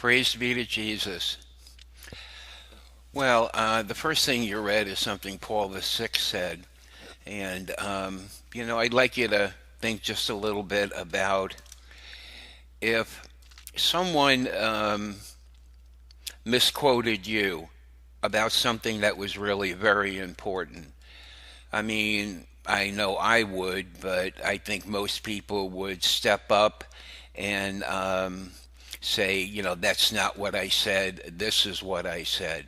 Praise be to Jesus. Well, the first thing you read is something Paul VI said. And, I'd like you to think just a little bit about if someone misquoted you about something that was really very important. I mean, I know I would, but I think most people would step up and say, that's not what I said. This is what I said.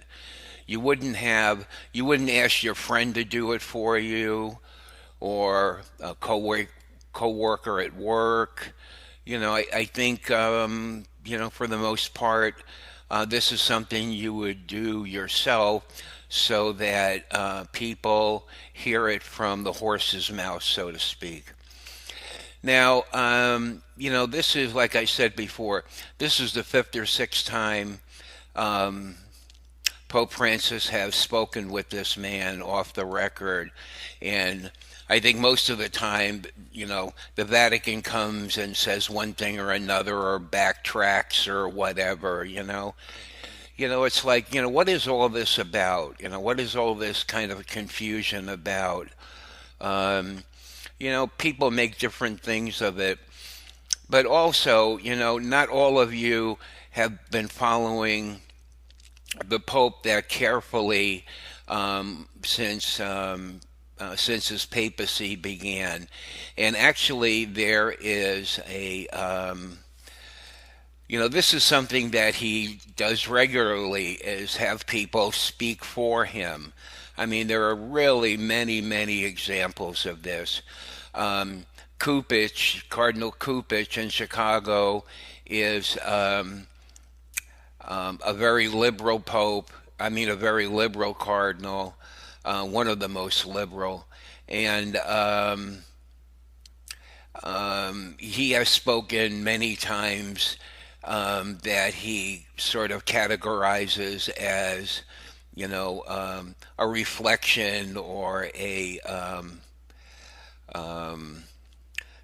You wouldn't ask your friend to do it for you or a coworker at work. I think, for the most part, this is something you would do yourself so that people hear it from the horse's mouth, so to speak. Now, this is, like I said before, this is the fifth or sixth time um, Pope Francis has spoken with this man off the record. And I think most of the time, the Vatican comes and says one thing or another or backtracks or whatever. It's like, what is all this about? What is all this kind of confusion about? Um, People make different things of it. But also, not all of you have been following the Pope that carefully since his papacy began. And actually, there is this is something that he does regularly is have people speak for him. I mean, there are really many, many examples of this. Um, Cardinal Kupich in Chicago, is a very liberal pope. I mean, a very liberal cardinal, one of the most liberal. And he has spoken many times that he sort of categorizes as, a reflection or a um,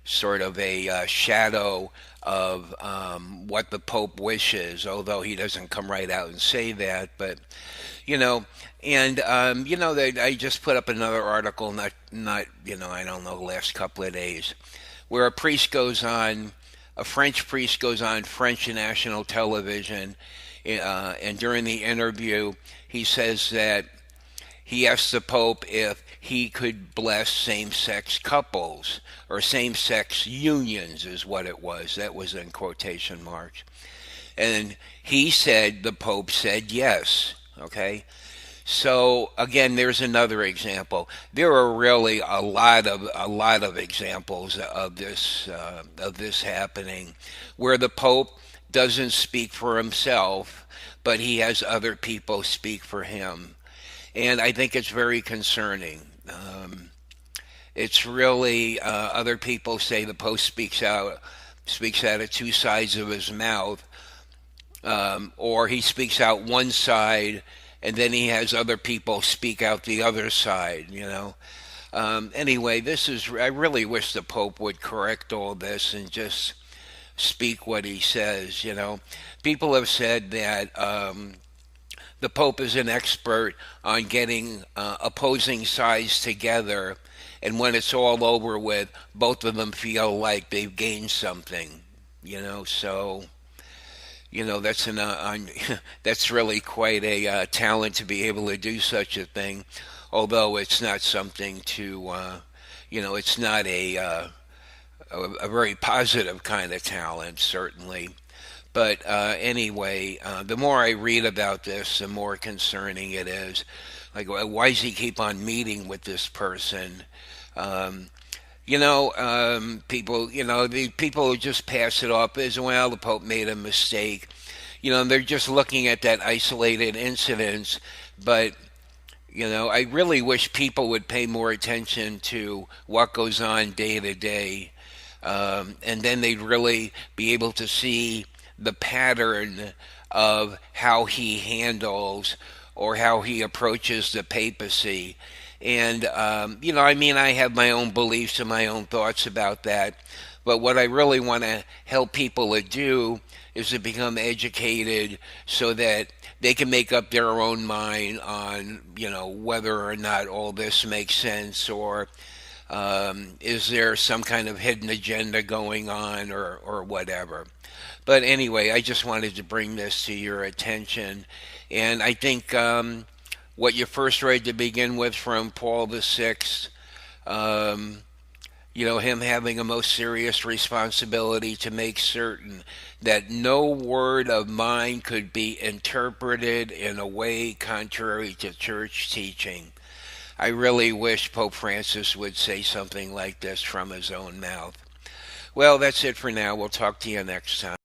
sort of a shadow of what the Pope wishes, although he doesn't come right out and say that. But you know, and that I just put up another article, not I don't know, the last couple of days, where a French priest goes on French national television, and during the interview, he says that he asked the Pope if he could bless same sex couples or same sex unions, is what it was. That was in quotation marks. And the Pope said yes. Okay. So again, there's another example. There are really a lot of examples of this happening, where the Pope doesn't speak for himself, but he has other people speak for him, and I think it's very concerning. It's really other people say the Pope speaks out of two sides of his mouth, or he speaks out one side and then he has other people speak out the other side. Anyway, I really wish the Pope would correct all this and just speak what he says. People have said that the Pope is an expert on getting opposing sides together, and when it's all over with, both of them feel like they've gained something. So that's really quite a talent to be able to do such a thing. Although it's not something it's not a very positive kind of talent, certainly. But anyway, the more I read about this, the more concerning it is. Like, why does he keep on meeting with this person? Um, the people who just pass it off as, well, the Pope made a mistake. They're just looking at that isolated incident. But, I really wish people would pay more attention to what goes on day to day. And then they'd really be able to see the pattern of how he handles or how he approaches the papacy. And, I mean, I have my own beliefs and my own thoughts about that. But what I really want to help people to do is to become educated so that they can make up their own mind on, whether or not all this makes sense, or is there some kind of hidden agenda going on, or whatever. But anyway, I just wanted to bring this to your attention. And I think what you first read to begin with from Paul the Sixth, um, him having a most serious responsibility to make certain that no word of mine could be interpreted in a way contrary to church teaching. I really wish Pope Francis would say something like this from his own mouth. Well, that's it for now. We'll talk to you next time.